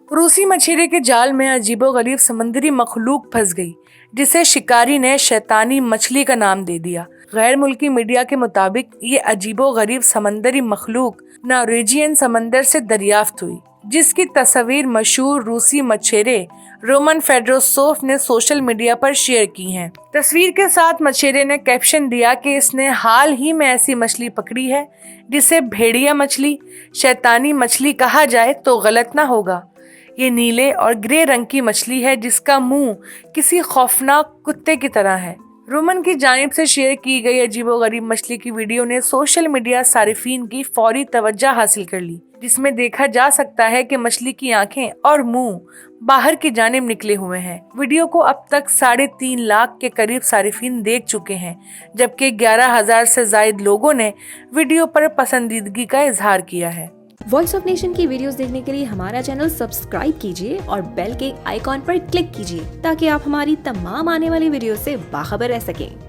रूसी मछेरे के जाल में अजीबोगरीब समुद्री मखलूक फंस गई, जिसे शिकारी ने शैतानी मछली का नाम दे दिया। गैर मुल्की मीडिया के मुताबिक ये अजीबोगरीब समंदरी मखलूक नॉर्वेजियन समंदर से दरियाफ्त हुई, जिसकी तस्वीर मशहूर रूसी मछेरे रोमन फेडरोसोव ने सोशल मीडिया पर शेयर की हैं। तस्वीर के साथ मछेरे ने कैप्शन दिया कि इसने हाल ही में ऐसी मछली पकड़ी है जिसे भेड़िया मछली, शैतानी मछली कहा जाए तो गलत ना होगा। ये नीले और ग्रे रंग की मछली है जिसका मुंह किसी खौफनाक कुत्ते की तरह है। रोमन की जानिब से शेयर की गई अजीबोगरीब मछली की वीडियो ने सोशल मीडिया सारिफीन की फौरी तवज्जो हासिल कर ली, जिसमें देखा जा सकता है कि मछली की आंखें और मुंह बाहर की जानिब निकले हुए हैं। वीडियो को अब तक 3.5 लाख के करीब सारिफीन देख चुके हैं, जबकि 11,000 से ज्यादा लोगों ने वीडियो पर पसंदीदगी का इजहार किया है। वॉइस ऑफ नेशन की वीडियोस देखने के लिए हमारा चैनल सब्सक्राइब कीजिए और बेल के आइकॉन पर क्लिक कीजिए ताकि आप हमारी तमाम आने वाली वीडियो से बाखबर रह सकें।